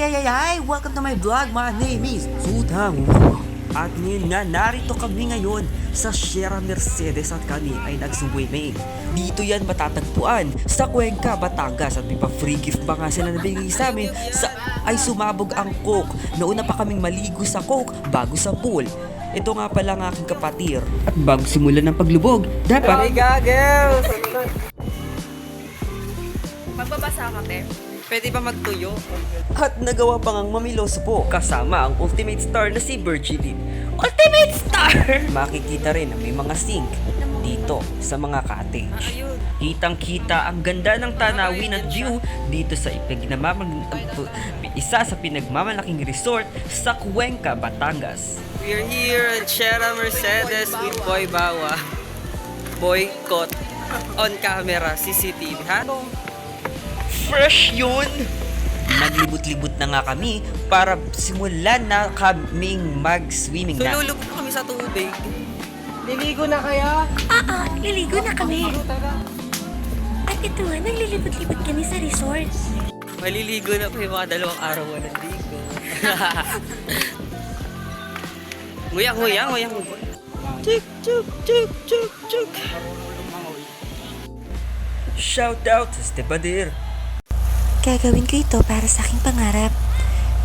Hi! Welcome to my vlog. My name is Sutang. At ngayon nga, narito kami ngayon sa Sierra Mercedes at kami ay nag-swimming. Dito yan matatagpuan sa Cuenca, Batangas at may pa free gift pa nga sila nabigay sa amin ay sumabog ang Coke. Nauna pa kaming maligo sa Coke bago sa pool. Ito nga pala ang aking kapatir. At bago simulan ng paglubog, dapat... Hey, goggles! Magbabasa ka, te? Pwede ba magtuyo? At nagawa pa ngang mamilos po kasama ang ultimate star na si Virgilin. Ultimate star! Makikita rin na may mga sink dito sa mga cottage. Ayun. Kitang-kita ang ganda ng tanawin at view dito sa isa sa pinagmamalaking resort sa Cuenca, Batangas. We're here at Sierra Mercedes with Boy Bawa. Boycott on camera, CCTV. Ha? Fresh yun! Naglibot-libot na nga kami para simulan na kaming mag-swimming So, na. lulubog na kami sa tubig. Liligo na kaya? Liligo na kami. At ito nga, naglilibot-libot kami sa resort. Maliligo na po yung mga 2 araw walang ligo. Nguyang. Chuk, chuk, chuk, chuk, chuk. Shout out sa Stepadir! Gagawin ko ito para sa aking pangarap.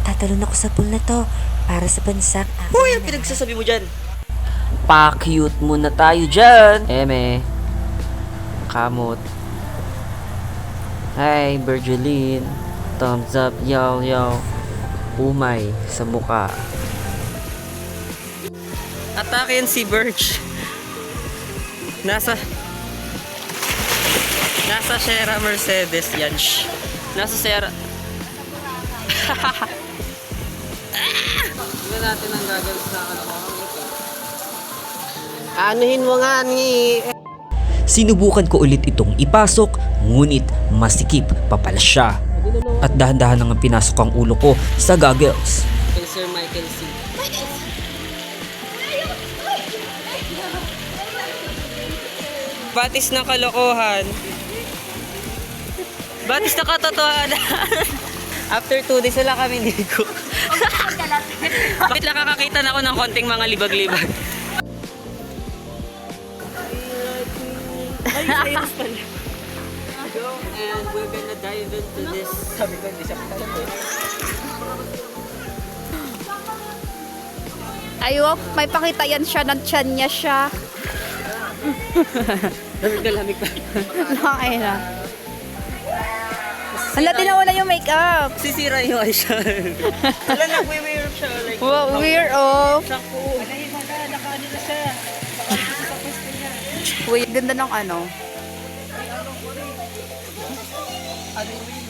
Tatalon ako sa pool na to para sa bansak. Hoy, ang pinagsasabi mo dyan? Pa-cute muna tayo dyan! Eme. Kamot. Hi, Virgilin. Thumbs up, yo. Umay sa muka. Atakin si Birch. Nasa Sierra Mercedes yan. Shh. Nasa Sierra. Tingnan natin ang gagawin sa anuhin mo nga ni. Sinubukan ko ulit itong ipasok, ngunit masikip pa pala siya. At dahan-dahan nang pinasok ang ulo ko sa goggles. Kay Sir Michael C. Batis ng kalokohan. Batis na katotohanan. After 2 days wala kami ligo. Bakit lang kakakita na ako ng konting mga libag-libag? Ay, ayos pala. And we're gonna dive into this. Sabi ko, hindi siya pala. Ayok, may pakita yan siya ng tiyan niya siya. Lamig na lamig pa. Nakay na. Hala, tinawala yung makeup. Sisira yung eyeshadow. Wala, nag-wear siya. Like, Wow, we're off. Shampoo. Uy, ganda ng ano.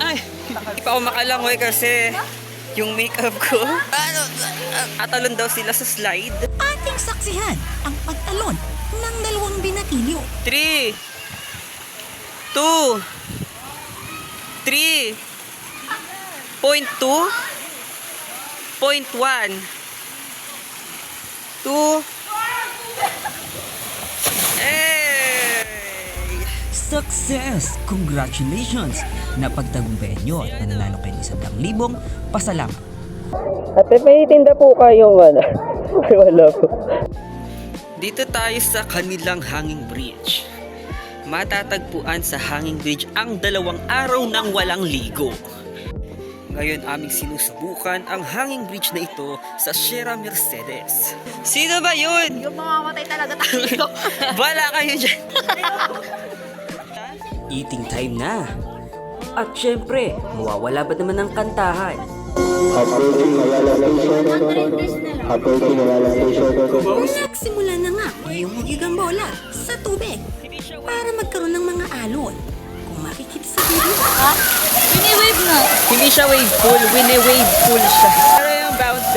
Ay, hindi pa ako makalangoy kasi yung makeup ko. Atalon daw sila sa slide. Ating saksihan ang pagtalon ng 2 binatilyo. 3 2 3 .2 .1 2 Hey! Success! Congratulations! Napagtagumpayan nyo at nananalo kayo ng 100,000 pasalamat. Ate, may tinda po kayo wala. Wala po. Dito tayo sa kanilang hanging bridge. Matatagpuan sa hanging bridge ang 2 araw ng walang ligo. Ngayon aming sinusubukan ang hanging bridge na ito sa Sierra Mercedes. Sino ba yun? Yung mamamatay talaga tayo. Wala kayo dyan. Eating time na! At syempre, mawawala ba naman ang kantahan? Nagsimula na nga yung magigang bola sa tubig para magkaroon ng mga alon. Kung makikita sa video, wini-wave na. Hindi siya wave pool, wini-wave pool siya. Pero yung bounce.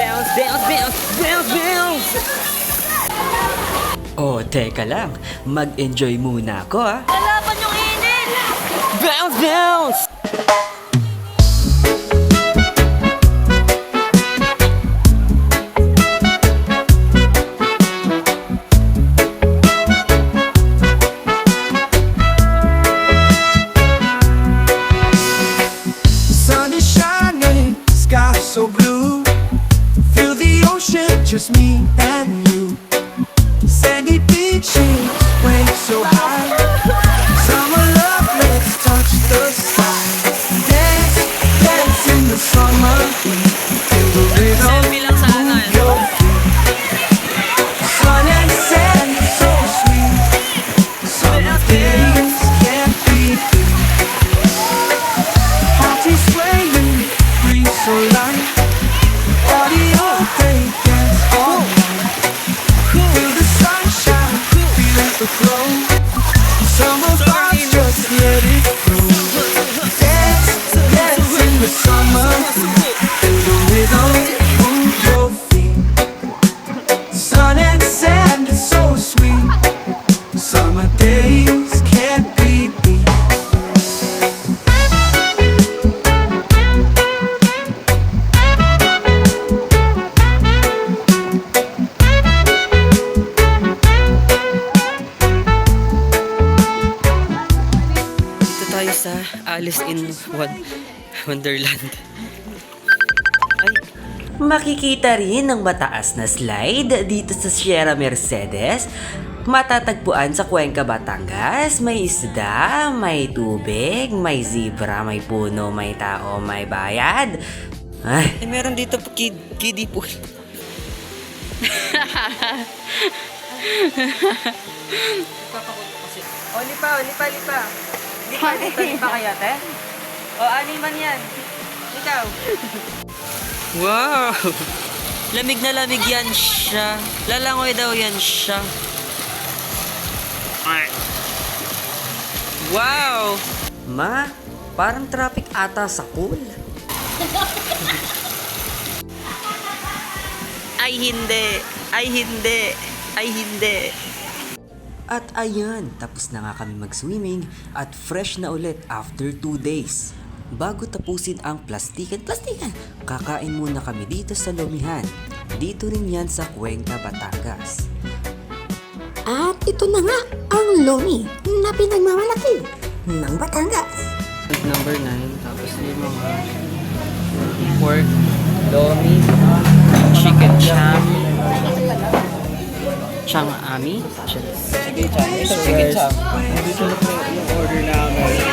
Oh, teka lang. Mag-enjoy muna ako ah. Lalaban yung init! Bounce! Sun is shining, skies so blue. Feel the ocean, just me and you. Sandy beaches, waves so high. Summer love, let's touch the sky. Dance, dance in the summer heat. Feel the rhythm, move your feet. Sun and sand, so sweet. Summer days can't be beat. Party swaying, breeze so light. Audio day dance all night. Feel the sunshine, feel the glow. Summer vibes, just let it flow. Dance, dance in the summer heat. Feel the rhythm, move your feet. Sun and sand is so sweet. Summer days can't be beat. Dito tayo sa Alice in Wonderland. Ay, Makikita rin ang mataas na slide dito sa Sierra Mercedes. Matatagpuan sa Cuenca, Batangas. May isda, may tubig, may zebra, may puno, may tao, may bayad. Ay, meron dito pa kiddie pool. O, lipa. Lipa kaya, te? O, animan yan. Ikaw. Wow! Lamig na lamig yan siya. Lalangoy daw yan siya. Wow! Ma, parang traffic ata sa pool. Ay hindi! Ay hindi! Ay hindi! At ayan, tapos na nga kami mag-swimming at fresh na ulit after 2 days. Bago tapusin ang plastikan, kakain muna kami dito sa Lomihan. Dito rin yan sa Cuenca, Batangas. At ito na nga ang Lomi na pinagmamalaki ng Batangas. Number 9, tapos yung mga pork, lomi, chicken cham, chang ami, Sige, Chang. Ito, guys. Nandito na po yung order namin.